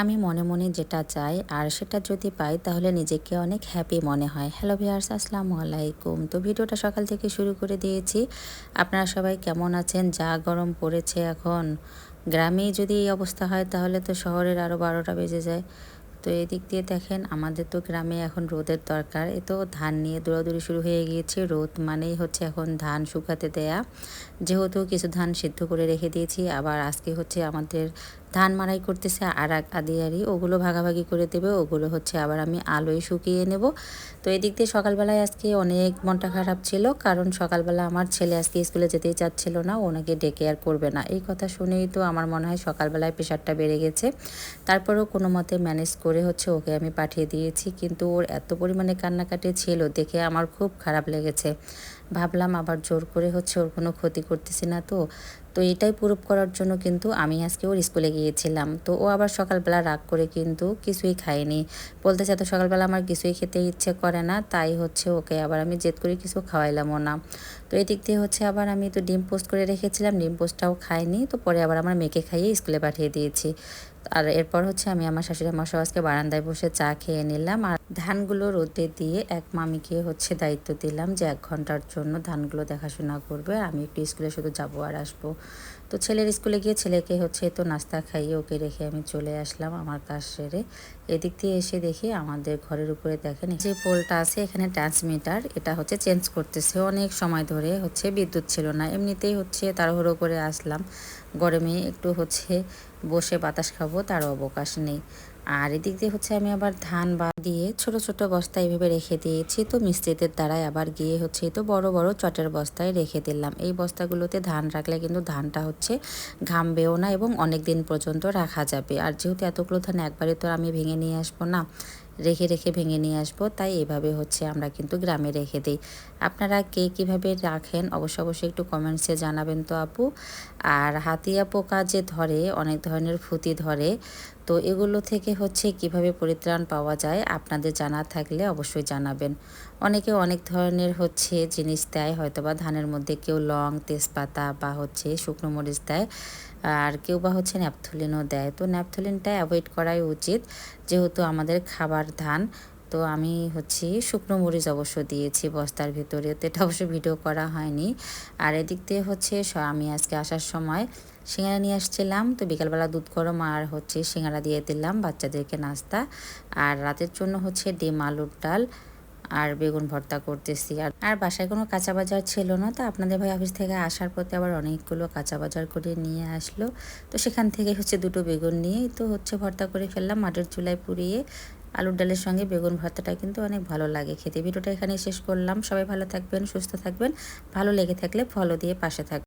আমি মনে মনে যেটা চাই আর সেটা যদি পাই তাহলে নিজেকে অনেক হ্যাপি মনে হয়। হ্যালো ভিউয়ার্স, আসসালামু আলাইকুম। তো ভিডিওটা সকাল থেকে শুরু করে দিয়েছি। আপনারা সবাই কেমন আছেন? যা গরম পড়েছে এখন। গ্রামেই যদি এই অবস্থা হয় তাহলে তো শহরের আরও 12টা বেজে যায়। তো এদিক দিয়ে দেখেন আমাদের তো গ্রামে এখন রোদের দরকার। এ তো ধান নিয়ে দৌড়াদৌড়ি শুরু হয়ে গিয়েছে। রোদ মানেই হচ্ছে এখন ধান শুকাতে দেয়া। যেহেতু কিছু ধান সিদ্ধ করে রেখে দিয়েছি, আবার আজকে হচ্ছে আমাদের ধান মাড়াই করতেছে আর এক আদিয়ারি, ওগুলো ভাগাভাগি করে দেবে। ওগুলো হচ্ছে আবার আমি আলোয় শুকিয়ে নেব। তো এদিক দিয়ে সকালবেলায় আজকে অনেক মনটা খারাপ ছিল, কারণ সকালবেলা আমার ছেলে আজকে স্কুলে যেতেই চাচ্ছিল না, ওনাকে ডেকে আর করবে না। এই কথা শুনেই তো আমার মনে হয় সকালবেলায় প্রেশারটা বেড়ে গেছে। তারপরেও কোনো মতে ম্যানেজ করে হচ্ছে ওকে আমি পাঠিয়ে দিয়েছি, কিন্তু ওর এত পরিমাণে কান্নাকাটি ছিল দেখে আমার খুব খারাপ লেগেছে। ভাবলাম আবার জোর করে হচ্ছে ওর কোনো ক্ষতি করতেছি না তো। তো এটাই প্রুভ করার জন্য কিন্তু আমি আজকে ওর স্কুলে গিয়েছিলাম। তো ও আবার সকালবেলা রাগ করে কিন্তু কিছুই খায়নি। বলতেছে এত সকালবেলা আমার কিছুই খেতে ইচ্ছে করে না, তাই হচ্ছে ওকে আবার আমি জেদ করে কিছু খাওয়াইলামও না। তো এই দিক দিয়ে হচ্ছে আবার আমি তো ডিম পোস্ট করে রেখেছিলাম, ডিম পোস্টটাও খাইনি। তো পরে আবার আমার মেয়েকে খাইয়ে স্কুলে পাঠিয়ে দিয়েছি। আর এরপর হচ্ছে আমি আমার শাশুড়ি মশাও আজকে বারান্দায় বসে চা খেয়ে নিলাম। আর ধানগুলো রোদে দিয়ে এক মামিকে হচ্ছে দায়িত্ব দিলাম যে 1 ঘন্টার জন্য ধানগুলো দেখাশোনা করবে, আমি একটু স্কুলে শুধু যাবো আর আসবো। তো ছেলের স্কুলে গিয়ে ছেলেকে হচ্ছে তো নাস্তা খাইয়ে ওকে রেখে আমি চলে আসলাম আমার কাজ সেরে। এদিক দিয়ে এসে দেখি আমাদের ঘরের উপরে দেখেন যে পোলটা আছে, এখানে ট্রান্সমিটার, এটা হচ্ছে চেঞ্জ করতেছে। অনেক সময় ধরে হচ্ছে বিদ্যুৎ ছিল না, এমনিতেই হচ্ছে তাড়াহুড়ো করে আসলাম। গরমে একটু হচ্ছে বসে বাতাস খাবো তার অবকাশ নেই। আর এদিক দিয়ে হচ্ছে আমি আবার ধান দিয়ে ছোট ছোট বস্তা এইভাবে রেখে দিয়েছি। তো মিস্ত্রিদের দ্বারাই আবার গিয়ে হচ্ছে তো বড় বড় চটের বস্তায় রেখে দিলাম। এই বস্তাগুলোতে ধান রাখলে কিন্তু ধানটা হচ্ছে ঘামবেও না এবং অনেক দিন পর্যন্ত রাখা যাবে। আর যেহেতু এতগুলো ধান একবারে তো আমি ভেঙে নিয়ে আসবো না, রেখে রেখে ভেঙে নিয়ে আসবো, তাই এভাবে হচ্ছে আমরা কিন্তু গ্রামে রেখে দিই। আপনারা কে কীভাবে রাখেন অবশ্যই একটু কমেন্টসে জানাবেন তো আপু। আর হাতিয়া পোকা যে ধরে, অনেক ধরনের ফুতি ধরে, তো এগুলো থেকে হচ্ছে কিভাবে পরিত্রাণ পাওয়া যায় আপনাদের জানা থাকলে অবশ্যই জানাবেন। অনেকে অনেক ধরনের হচ্ছে জিনিস দেয়, হয়তোবা ধানের মধ্যে কেউ লং, তেজপাতা বা হচ্ছে শুকনো মরিচ দেয়, আর কেউ বা হচ্ছে ন্যাপথলিনও দেয়। তো ন্যাপথলিনটা অ্যাভয়েড করাই উচিত, যেহেতু আমাদের খাবার ধান। তো আমি হচ্ছে শুকনো মরিচ অবশ্য দিয়েছি বস্তার ভিতরে, তো এটা অবশ্য ভিডিও করা হয়নি। আর এদিক দিয়ে হচ্ছে আমি আজকে আসার সময় সিঙ্গারা নিয়ে আসছিলাম, তো বিকালবেলা দুধ গরম আর হচ্ছে সিঙ্গারা দিয়ে দিলাম বাচ্চাদেরকে নাস্তা। আর রাতের জন্য হচ্ছে ডিম আলুর ডাল আর বেগুন ভর্তা করতেছি। আর বাসায় কোনো কাঁচা বাজার ছিল না, তো আপনাদের ভাই অফিস থেকে আসার পথে আবার অনেকগুলো কাঁচা বাজার করে নিয়ে আসলো। তো সেখান থেকে হচ্ছে দুটো বেগুন নিয়ে তো হচ্ছে ভর্তা করে ফেললাম মাটির চুলায় পুড়িয়ে। আলুর ডালের সঙ্গে বেগুন ভর্তাটা কিন্তু অনেক ভালো লাগে খেতে। ভিডিওটা এখানেই শেষ করলাম। সবাই ভালো থাকবেন, সুস্থ থাকবেন। ভালো লেগে থাকলে ফলো দিয়ে পাশে থাকবেন।